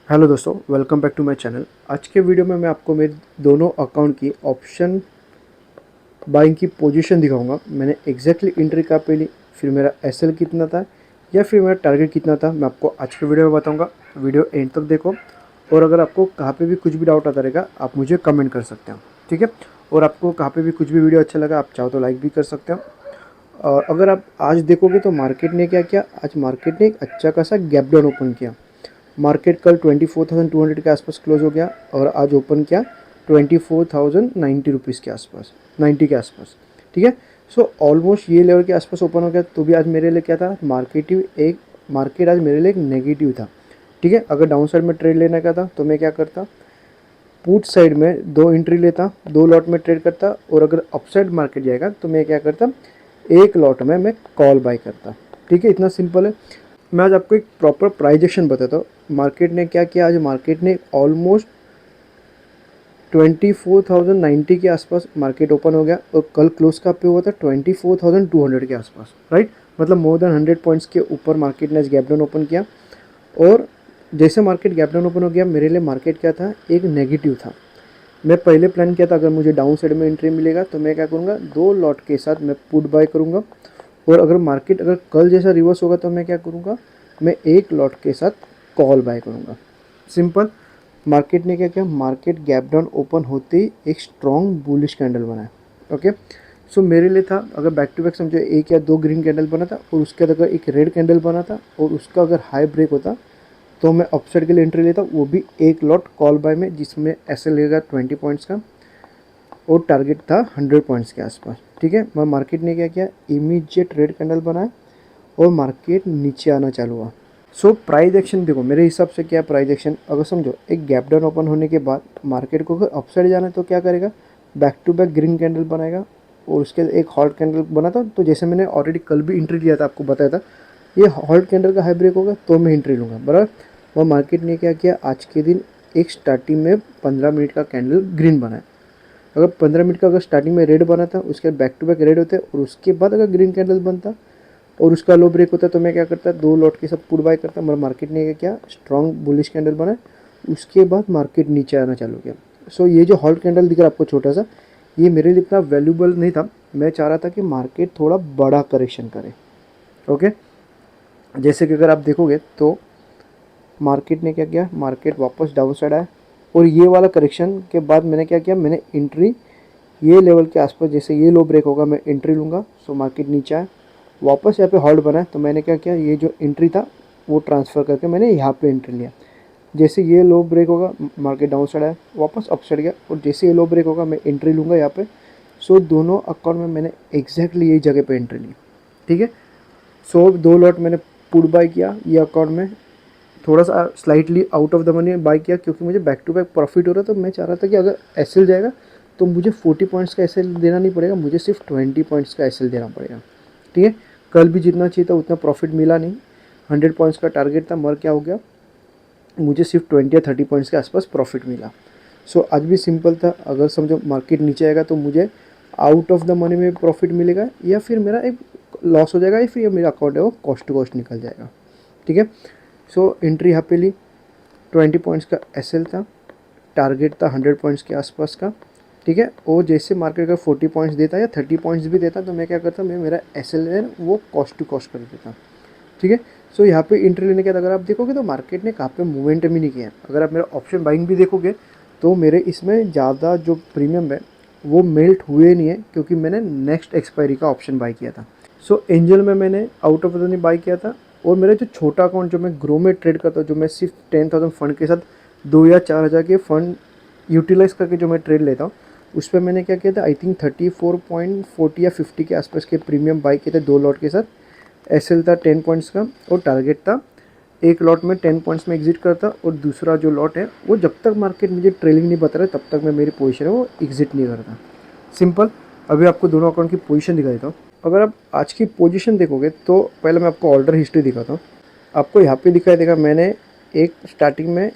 Hello दोस्तों, welcome back to my channel. आज के वीडियो में मैं आपको मेरे दोनों अकाउंट की ऑप्शन बाइंग की पोजीशन दिखाऊंगा। मैंने एग्जैक्टली एंट्री कहाँ पे ली, फिर मेरा एसएल कितना था या फिर मेरा टारगेट कितना था, मैं आपको आज के वीडियो में बताऊंगा। वीडियो एंड तक देखो, और अगर आपको कहाँ पे भी कुछ भी डाउट आता रहेगा आप मुझे कमेंट कर सकते हो, ठीक है। और आपको कहाँ पे भी कुछ भी वीडियो अच्छा लगा आप चाहो तो लाइक भी कर सकते हो। और अगर आप आज देखोगे तो मार्केट ने क्या किया, आज मार्केट ने एक अच्छा खासा गैप डाउन ओपन किया। मार्केट कल 24,200 के आसपास क्लोज हो गया और आज ओपन किया 24,090 रुपीज़ के आसपास, 90 के आसपास, ठीक है। सो ऑलमोस्ट ये लेवल के आसपास ओपन हो गया। तो भी आज मेरे लिए क्या था, मार्केट आज मेरे लिए एक नेगेटिव था, ठीक है। अगर डाउन साइड में ट्रेड लेने का था तो मैं क्या करता, पुट साइड में दो एंट्री लेता, दो लॉट में ट्रेड करता, और अगर अपसाइड मार्केट जाएगा तो मैं क्या करता, एक लॉट में मैं कॉल बाय करता, ठीक है। इतना सिंपल है। मैं आज आपको एक प्रॉपर प्राइजेक्शन बताता हूँ। मार्केट ने क्या किया, आज मार्केट ने ऑलमोस्ट 24,090 के आसपास मार्केट ओपन हो गया और कल क्लोज का पे हुआ था 24,200 के आसपास, राइट। मतलब मोर देन 100 पॉइंट्स के ऊपर मार्केट ने आज गैप डाउन ओपन किया। और जैसे मार्केट गैप डाउन ओपन हो गया, मेरे लिए मार्केट क्या था, एक नेगेटिव था। मैं पहले प्लान किया था, अगर मुझे डाउन साइड में एंट्री मिलेगा तो मैं क्या करूँगा, दो लॉट के साथ मैं पुट बाय करूँगा। और अगर मार्केट अगर कल जैसा रिवर्स होगा तो मैं क्या करूँगा, मैं एक लॉट के साथ कॉल बाय करूँगा। सिंपल। मार्केट ने क्या किया, मार्केट गैप डाउन ओपन होते ही एक स्ट्रॉन्ग बुलिश कैंडल बनाया। ओके। सो मेरे लिए था, अगर बैक टू बैक समझो एक या दो ग्रीन कैंडल बना था और उसके बाद अगर एक रेड कैंडल बना था और उसका अगर हाई ब्रेक होता तो मैं अपसाइड के लिए एंट्री लेता, वो भी एक लॉट कॉल बाय में, जिसमें ऐसे लेगा 20 पॉइंट्स का और टारगेट था 100 पॉइंट्स के आसपास, ठीक है। मैं मार्केट ने क्या किया, इमीडिएट रेड कैंडल बनाया और मार्केट नीचे आना चालू हुआ। सो प्राइस एक्शन देखो मेरे हिसाब से क्या है प्राइस एक्शन, अगर समझो एक गैप डाउन ओपन होने के बाद मार्केट को अगर अपसाइड जाना है तो क्या करेगा, back to back green candle बनाएगा और उसके एक हॉल्ट कैंडल बना था। तो जैसे मैंने ऑलरेडी कल भी एंट्री लिया था, आपको बताया था, ये हॉल्ट कैंडल का हाई ब्रेक होगा तो मैं एंट्री लूँगा, बराबर। और मार्केट ने क्या किया, आज के दिन एक स्टार्टिंग में 15 मिनट का कैंडल ग्रीन बनाया। अगर 15 मिनट का अगर स्टार्टिंग में रेड बना था, उसके बाद बैक टू बैक रेड होते और उसके बाद अगर ग्रीन कैंडल बनता और उसका लो ब्रेक होता तो मैं क्या करता, दो लॉट के साथ पुट बाय करता। मगर मार्केट ने क्या किया, स्ट्रॉन्ग बुलिश कैंडल बनाया, उसके बाद मार्केट नीचे आना चालू किया। सो ये जो हॉल्ट कैंडल दिख रहा है आपको छोटा सा, ये मेरे लिए इतना वैल्यूबल नहीं था। मैं चाह रहा था कि मार्केट थोड़ा बड़ा करेक्शन करे। ओके। जैसे कि अगर आप देखोगे तो मार्केट ने क्या किया, मार्केट वापस डाउन साइड आया और ये वाला करेक्शन के बाद मैंने क्या किया, मैंने एंट्री ये लेवल के आसपास, जैसे ये लो ब्रेक होगा मैं एंट्री लूँगा। सो मार्केट नीचे आया, वापस यहाँ पे हॉल्ट बना है तो मैंने क्या किया, ये जो एंट्री था वो ट्रांसफ़र करके मैंने यहाँ पे एंट्री लिया। जैसे ये लो ब्रेक होगा मार्केट डाउन साइड आया, वापस अप साइड गया, और जैसे ये लो ब्रेक होगा मैं एंट्री लूँगा यहाँ पे। सो दोनों अकाउंट में मैंने एग्जैक्टली यही जगह पे एंट्री ली, ठीक है। सो दो लॉट मैंने पुट बाय किया, ये अकाउंट में थोड़ा सा slightly out of the money by किया क्योंकि मुझे बैक टू बैक प्रॉफिट हो रहा था। तो मैं चाह रहा था कि अगर एसएल जाएगा तो मुझे 40 पॉइंट्स का एसएल देना नहीं पड़ेगा, मुझे सिर्फ 20 पॉइंट्स का एसएल देना पड़ेगा, ठीक है। कल भी जितना चाहिए था उतना प्रॉफिट मिला नहीं, 100 पॉइंट्स का टारगेट था, मगर क्या हो गया, मुझे सिर्फ 20 या 30 पॉइंट्स के आसपास प्रॉफिट मिला। सो आज भी सिंपल था, अगर समझो मार्केट नीचे आएगा तो मुझे आउट ऑफ द मनी में प्रॉफिट मिलेगा या फिर मेरा एक लॉस हो जाएगा या फिर मेरा अकाउंट है वो कॉस्ट टू कॉस्ट निकल जाएगा, ठीक है। सो एंट्री यहाँ पे ली, 20 पॉइंट्स का एसएल था, टारगेट था 100 पॉइंट्स के आसपास का, ठीक है। और जैसे मार्केट का 40 पॉइंट्स देता या 30 पॉइंट्स भी देता तो मैं क्या करता, मैं मेरा एसएल है वो कॉस्ट टू कॉस्ट कर देता, ठीक है। सो यहाँ पे एंट्री लेने के बाद अगर आप देखोगे तो मार्केट ने कहाँ पे मूवमेंट भी नहीं किया। अगर आप मेरा ऑप्शन बाइंग भी देखोगे तो मेरे इसमें ज़्यादा जो प्रीमियम है वो मेल्ट हुए नहीं है क्योंकि मैंने नेक्स्ट एक्सपायरी का ऑप्शन बाई किया था। सो एंजल में मैंने आउट ऑफ द बाई किया था। और मेरा जो छोटा अकाउंट जो मैं ग्रो में ट्रेड करता हूँ, जो मैं सिर्फ 10,000 फंड के साथ 2 या 4,000 के फंड यूटिलाइज़ करके जो मैं ट्रेड लेता हूँ, उस पर मैंने क्या किया था, आई थिंक 34.40 या 50 के आसपास के प्रीमियम बाई किए थे दो लॉट के साथ। एसएल था 10 पॉइंट्स का और टारगेट था एक लॉट में 10 पॉइंट्स में एग्जिट करता, और दूसरा जो लॉट है वो जब तक मार्केट मुझे ट्रेलिंग नहीं बता रहा तब तक मैं मेरी पोजीशन है वो एग्जिट नहीं करता। सिंपल। अभी आपको दोनों अकाउंट की पोजीशन दिखा देता हूँ। अगर आप आज की पोजीशन देखोगे तो पहले मैं आपको ऑर्डर हिस्ट्री दिखाता हूँ। आपको यहाँ पे दिखाई देगा मैंने एक स्टार्टिंग में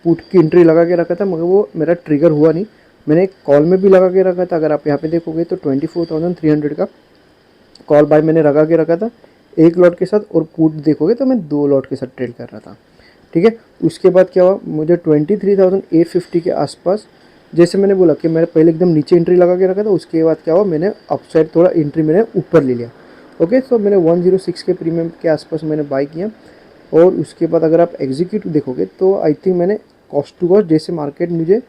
पुट की एंट्री लगा के रखा था, मगर वो मेरा ट्रिगर हुआ नहीं। मैंने एक कॉल में भी लगा के रखा था, अगर आप यहाँ पे देखोगे तो 24,300 का कॉल बाय मैंने लगा के रखा था एक लॉट के साथ, और पुट देखोगे तो मैं दो लॉट के साथ ट्रेड कर रहा था। ठीक है। उसके बाद क्या हुआ, मुझे 23,850 के आसपास, जैसे मैंने बोला कि मैंने पहले एकदम नीचे एंट्री लगा के रखा था, उसके बाद क्या हुआ, मैंने अपसाइड थोड़ा एंट्री मैंने ऊपर ले लिया। ओके, सो मैंने 106 के प्रीमियम के आसपास मैंने बाई किया। और उसके बाद अगर आप एग्जीक्यूट देखोगे तो आई थिंक मैंने कॉस्ट टू कॉस्ट, जैसे मार्केट मुझे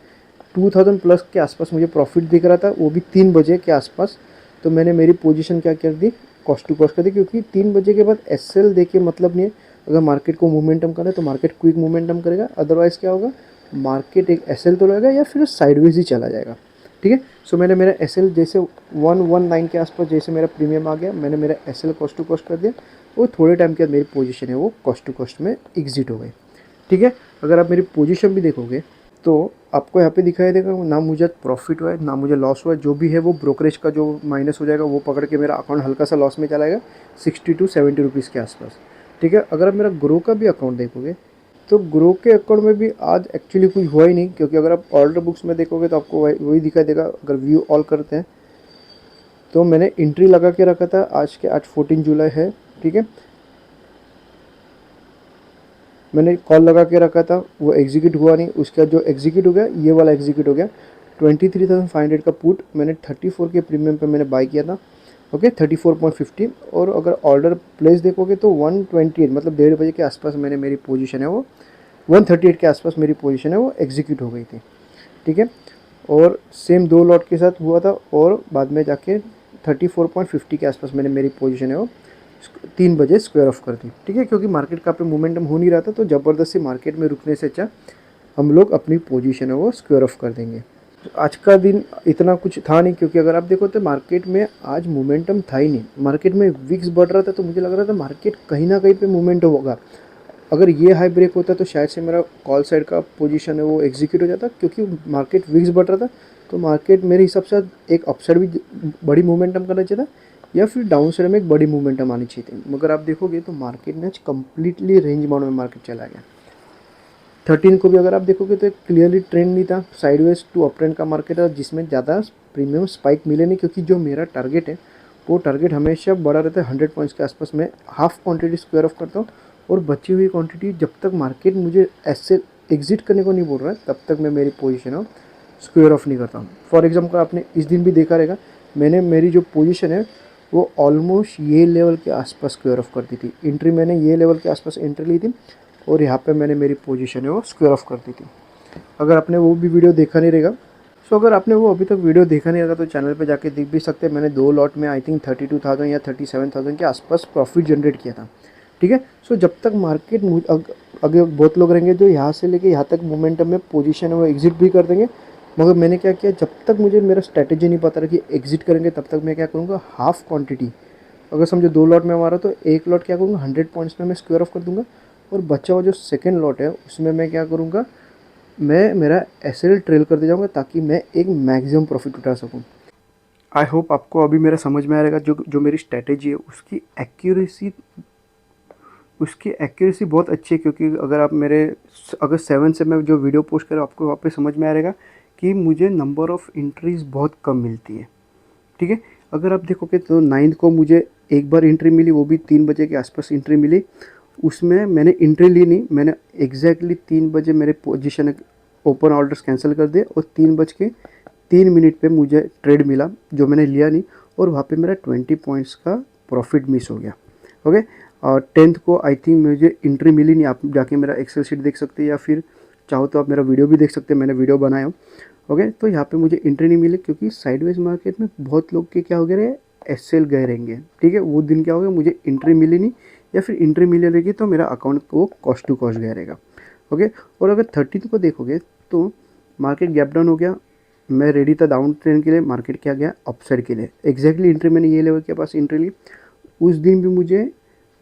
2000 प्लस के आसपास मुझे प्रॉफिट दिख रहा था, वो भी 3 बजे के आसपास, तो मैंने मेरी पोजीशन क्या कर दी, कॉस्ट टू कॉस्ट कर दी, क्योंकि 3 बजे के बाद एसएल देके मतलब नहीं है। अगर मार्केट को मोमेंटम करे तो मार्केट क्विक मोमेंटम करेगा, अदरवाइज़ क्या होगा, मार्केट एक एसएल तो रहेगा या फिर साइडवेज ही चला जाएगा। ठीक है, सो मैंने मेरा एसएल जैसे 119 के आसपास जैसे मेरा प्रीमियम आ गया, मैंने मेरा एसएल कॉस्ट टू कॉस्ट कर दिया, और थोड़े टाइम के बाद मेरी पोजीशन है वो कॉस्ट टू कॉस्ट में एग्जिट हो गई। ठीक है, अगर आप मेरी पोजीशन भी देखोगे तो आपको यहाँ पे दिखाई देगा, ना मुझे प्रॉफिट हुआ है ना मुझे लॉस हुआ है, जो भी है वो ब्रोकरेज का जो माइनस हो जाएगा वो पकड़ के मेरा अकाउंट हल्का सा लॉस में चलाएगा, 60 to 70 रुपीज़ के आसपास। ठीक है, अगर आप मेरा ग्रो का भी अकाउंट देखोगे तो ग्रो के अकाउंट में भी आज एक्चुअली कुछ हुआ ही नहीं, क्योंकि अगर आप ऑर्डर बुक्स में देखोगे तो आपको वही दिखाई देगा। अगर व्यू ऑल करते हैं तो मैंने एंट्री लगा के रखा था, आज 14 जुलाई है। ठीक है, मैंने कॉल लगा के रखा था, वो एग्जीक्यूट हुआ नहीं, उसका जो एग्जीक्यूट हो गया ये वाला एग्जीक्यूट हो गया। 23,500 का पुट मैंने 34 के प्रीमियम पे मैंने बाई किया था। ओके, 34.50। और अगर ऑर्डर प्लेस देखोगे तो 128 मतलब 1:30 के आसपास मैंने मेरी पोजीशन है वो 138 के आसपास मेरी पोजीशन है वो एग्जीक्यूट हो गई थी। ठीक है, और सेम 2 लॉट के साथ हुआ था, और बाद में जाके 34.50 के आसपास मैंने मेरी पोजीशन है वो 3 बजे स्क्वायर ऑफ कर दी। ठीक है, क्योंकि मार्केट का पे मोमेंटम हो नहीं रहा था, तो ज़बरदस्ती मार्केट में रुकने से अच्छा हम लोग अपनी पोजीशन है वो स्क्वायर ऑफ कर देंगे। तो आज का दिन इतना कुछ था नहीं, क्योंकि अगर आप देखो तो मार्केट में आज मोमेंटम था ही नहीं। मार्केट में विक्स बढ़ रहा था तो मुझे लग रहा था मार्केट कहीं ना कहीं पे मोमेंटम होगा। अगर ये हाई ब्रेक होता तो शायद से मेरा कॉल साइड का पोजीशन है वो एग्जीक्यूट हो जाता, क्योंकि मार्केट विक्स बढ़ रहा था। तो मार्केट मेरे हिसाब से एक अपसाइड भी बड़ी मोमेंटम करना चाहिए था, या फिर डाउन साइड में एक बड़ी मूवमेंटम आनी चाहिए थी। मगर आप देखोगे तो मार्केट ने आज कम्प्लीटली रेंज बाउंड में मार्केट चला गया। 13 को भी अगर आप देखोगे तो एक क्लियरली ट्रेंड नहीं था, साइडवेज टू अप ट्रेंड का मार्केट है, जिसमें ज़्यादा प्रीमियम स्पाइक मिले नहीं, क्योंकि जो मेरा टारगेट है वो टारगेट हमेशा बड़ा रहता है 100 पॉइंट्स के आसपास। मैं हाफ क्वांटिटी स्क्वायर ऑफ करता हूँ, और बची हुई क्वांटिटी जब तक मार्केट मुझे ऐसे एग्जिट करने को नहीं बोल रहा है तब तक मैं मेरी पोजीशन है स्क्वायर ऑफ नहीं करता हूँ। फॉर एग्जाम्पल आपने इस दिन भी देखा रहेगा, मैंने मेरी जो पोजीशन है वो ऑलमोस्ट ये लेवल के आसपास स्क्वायर ऑफ कर दी थी। एंट्री मैंने ये लेवल के आसपास एंट्री ली थी, और यहाँ पे मैंने मेरी पोजीशन है वो स्क्वायर ऑफ कर दी थी। अगर आपने वो भी वीडियो देखा नहीं रहेगा, सो अगर आपने वो अभी तक वीडियो देखा नहीं रहेगा तो चैनल पे जाके देख भी सकते हैं। मैंने 2 लॉट में आई थिंक 32,000 या 37,000 के आसपास प्रॉफिट जनरेट किया था। ठीक है, सो जब तक मार्केट अगर बहुत लोग रहेंगे जो यहाँ से लेके यहाँ तक मोमेंटम में पोजीशन है वो एग्जिट भी कर देंगे। मगर मैंने क्या किया, जब तक मुझे मेरा स्ट्रैटेजी नहीं पता रहा कि एग्जिट करेंगे, तब तक मैं क्या करूँगा, हाफ क्वांटिटी, अगर समझो 2 लॉट में हमारा तो 1 लॉट क्या करूँगा 100 पॉइंट्स में मैं स्क्वायर ऑफ कर दूंगा, और बचा हुआ जो सेकेंड लॉट है उसमें मैं क्या करूँगा, मैं मेरा एसएल ट्रेल कर दे जाऊँगा, ताकि मैं एक मैक्सिमम प्रॉफिट उठा सकूँ। आई होप आपको अभी मेरा समझ में आएगा, जो मेरी स्ट्रैटेजी है उसकी एक्यूरेसी बहुत अच्छी है। क्योंकि अगर 7 से मैं जो वीडियो पोस्ट करूँ आपको वहाँ पे समझ में आएगा कि मुझे नंबर ऑफ़ एंट्रीज़ बहुत कम मिलती है। ठीक है, अगर आप देखोगे तो 9 को मुझे एक बार एंट्री मिली, वो भी 3 बजे के आसपास एंट्री मिली। उसमें मैंने एंट्री ली नहीं, मैंने एग्जैक्टली 3 बजे मेरे पोजीशन ओपन ऑर्डर्स कैंसिल कर दिए, और 3:03 पे मुझे ट्रेड मिला जो मैंने लिया नहीं, और वहाँ पे मेरा 20 पॉइंट्स का प्रॉफिट मिस हो गया। ओके, और 10th को आई थिंक मुझे एंट्री मिली नहीं। आप जाके मेरा एक्सेल शीट देख सकते हैं, या फिर चाहो तो आप मेरा वीडियो भी देख सकते हैं, मैंने वीडियो बनाया हो। ओके, तो यहाँ पे मुझे एंट्री नहीं मिली, क्योंकि साइडवेज मार्केट में बहुत लोग के क्या हो गए, एसएल गए रहेंगे। ठीक है, वो दिन क्या हो गया, मुझे एंट्री मिली नहीं, या फिर एंट्री मिली रहेगी तो मेरा अकाउंट को कॉस्ट टू कॉस्ट गया रहेगा। ओके, और अगर 13 को देखोगे तो मार्केट गैप डाउन हो गया, मैं रेडी था डाउन ट्रेंड के लिए, मार्केट क्या गया अपसाइड के लिए। एग्जैक्टली एंट्री मैंने ये लेवल के पास एंट्री ली। उस दिन भी मुझे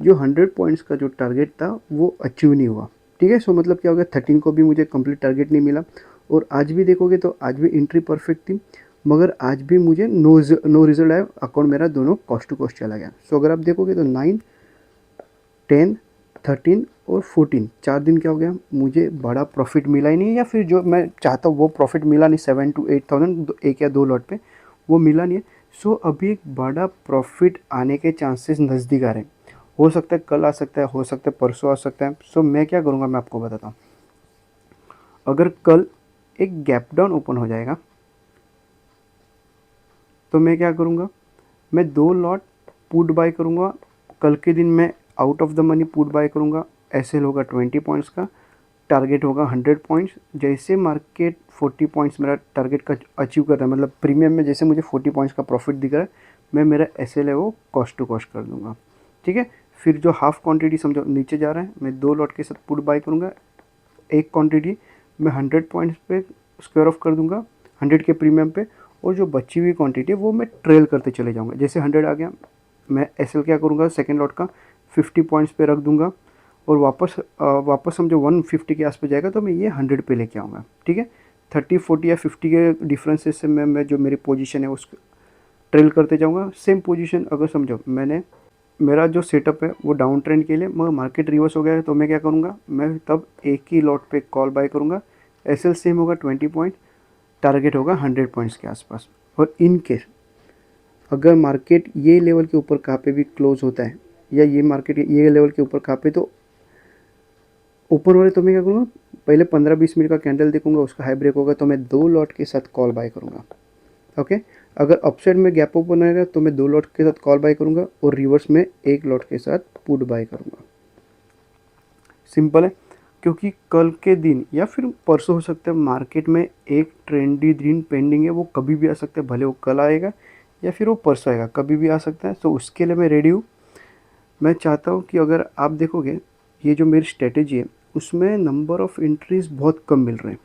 जो 100 पॉइंट्स का जो टारगेट था वो अचीव नहीं हुआ। ठीक है, सो मतलब क्या हो गया, 13 को भी मुझे कंप्लीट टारगेट नहीं मिला। और आज भी देखोगे तो आज भी एंट्री परफेक्ट थी, मगर आज भी मुझे नो रिजल्ट आया, अकाउंट मेरा दोनों कॉस्ट टू कॉस्ट चला गया। सो अगर आप देखोगे तो 9, 10, 13 और 14 4 दिन क्या हो गया, मुझे बड़ा प्रॉफिट मिला ही नहीं, या फिर जो मैं चाहता हूँ वो प्रॉफिट मिला नहीं, 7 to 8,000 एक या 2 लॉट पे वो मिला नहीं है। सो अभी एक बड़ा प्रॉफिट आने के चांसेस नज़दीक आ रहे हैं। हो सकता है कल आ सकता है, हो सकता है परसों आ सकता है। सो मैं क्या करूँगा, मैं आपको बताता हूँ। अगर कल एक गैप डाउन ओपन हो जाएगा तो मैं क्या करूँगा, मैं 2 लॉट पुट बाय करूँगा। कल के दिन मैं out of the money put buy करूँगा। एसएल होगा 20 पॉइंट्स का, टारगेट होगा 100 पॉइंट्स। जैसे मार्केट 40 पॉइंट्स मेरा टारगेट का अचीव कर रहा है, मतलब प्रीमियम में जैसे मुझे 40 पॉइंट्स का प्रॉफिट दिख रहा है, मैं मेरा एसएल है वो कॉस्ट टू कॉस्ट कर दूंगा। ठीक है, फिर जो हाफ क्वांटिटी समझो नीचे जा रहा है, मैं 2 लॉट के साथ पुट बाय करूँगा। एक क्वांटिटी मैं 100 पॉइंट्स पे स्क्वायर ऑफ कर दूंगा, 100 के प्रीमियम पे। और जो बची हुई क्वांटिटी है वो मैं ट्रेल करते चले जाऊँगा। जैसे 100 आ गया, मैं एसएल क्या करूँगा, सेकेंड लॉट का 50 पॉइंट्स पे रख दूंगा। और वापस समझो 150 के आसपास जाएगा तो मैं ये 100 पे लेके आऊँगा। ठीक है, 30 40 या 50 के डिफरेंसेस से मैं जो मेरी पोजीशन है उसको ट्रेल करते जाऊँगा। सेम पोजीशन अगर समझो मैंने, मेरा जो सेटअप है वो डाउन ट्रेंड के लिए, मगर मार्केट रिवर्स हो गया है तो मैं क्या करूँगा, मैं तब एक ही लॉट पे कॉल बाय करूँगा। एसएल सेम होगा 20 पॉइंट, टारगेट होगा 100 पॉइंट्स के आसपास। और इन केस अगर मार्केट ये लेवल के ऊपर कहाँ पे भी क्लोज होता है, या ये मार्केट ये लेवल के ऊपर कहाँ पे तो ऊपर हो रहे, तो मैं क्या करूँगा, पहले 15-20 मिनट का कैंडल देखूंगा, उसका हाई ब्रेक होगा तो मैं 2 लॉट के साथ कॉल बाय करूँगा। ओके, अगर अपसाइड में गैप ओपन आएगा तो मैं 2 लॉट के साथ कॉल बाय करूँगा और रिवर्स में 1 लॉट के साथ पुट बाय करूँगा। सिंपल है, क्योंकि कल के दिन या फिर परसों हो सकता है मार्केट में एक ट्रेंडी दिन पेंडिंग है, वो कभी भी आ सकता है। भले वो कल आएगा या फिर वो परसों आएगा, कभी भी आ सकता है। तो उसके लिए मैं रेडी हूँ। मैं चाहता हूँ कि अगर आप देखोगे ये जो मेरी स्ट्रेटेजी है उसमें नंबर ऑफ़ एंट्रीज बहुत कम मिल रहे हैं,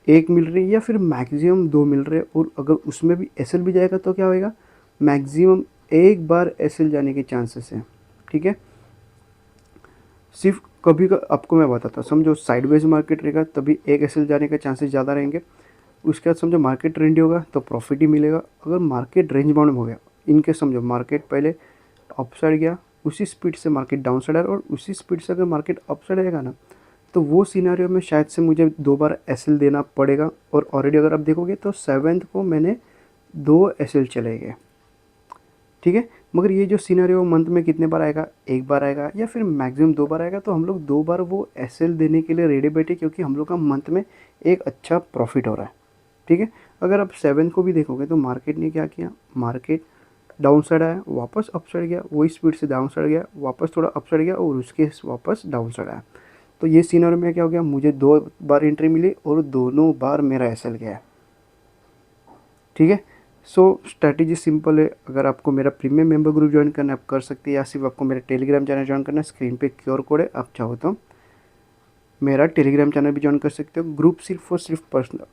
एक मिल रही है या फिर मैक्सिमम 2 मिल रहे हैं। और अगर उसमें भी एसएल भी जाएगा तो क्या होएगा, मैक्सिमम एक बार एसएल जाने के चांसेस हैं। ठीक है, सिर्फ कभी का आपको मैं बताता हूँ, समझो साइडवेज मार्केट रहेगा तभी एक एसएल जाने के चांसेस ज़्यादा रहेंगे। उसके बाद समझो मार्केट ट्रेंडी होगा तो प्रॉफिट ही मिलेगा। अगर मार्केट रेंज बाउंड हो गया, इनके समझो मार्केट पहले अप साइड गया, उसी स्पीड से मार्केट डाउन साइड आया और उसी स्पीड से अगर मार्केट अप साइड आएगा ना, तो वो सिनेरियो में शायद से मुझे 2 बार एसएल देना पड़ेगा। और ऑलरेडी अगर आप देखोगे तो 7th को मैंने 2 एसएल चले गए। ठीक है, मगर ये जो सिनेरियो मंथ में कितने बार आएगा, एक बार आएगा या फिर मैक्सिमम 2 बार आएगा। तो हम लोग 2 बार वो एसएल देने के लिए रेडी बैठे, क्योंकि हम लोग का मंथ में एक अच्छा प्रॉफिट हो रहा है। ठीक है, अगर आप 7th को भी देखोगे तो मार्केट ने क्या किया, मार्केट डाउन साइड आया, वापस अप साइड गया, वही स्पीड से डाउन साइड गया, वापस थोड़ा अप साइड गया और उसके वापस डाउन साइड आया। तो ये सीनर में क्या हो गया, मुझे 2 बार एंट्री मिली और दोनों बार मेरा एसएल गया। ठीक है, सो स्ट्रैटेजी सिंपल है। अगर आपको मेरा प्रीमियम मेंबर ग्रुप ज्वाइन करना है आप कर सकते हैं, या सिर्फ आपको मेरा टेलीग्राम चैनल ज्वाइन करना है, स्क्रीन पे क्यूआर कोड है, आप चाहो तो मेरा टेलीग्राम चैनल भी ज्वाइन कर सकते हो। ग्रुप सिर्फ और सिर्फ पर्सनल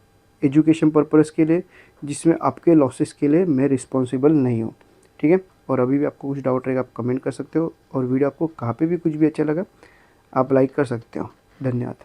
एजुकेशन पर्पज़ के लिए, जिसमें आपके लॉसेस के लिए मैं रिस्पॉन्सिबल नहीं हूँ। ठीक है, और अभी भी आपको कुछ डाउट रहेगा आप कमेंट कर सकते हो, और वीडियो आपको कहाँ पे भी कुछ भी अच्छा लगा आप लाइक कर सकते हो। धन्यवाद।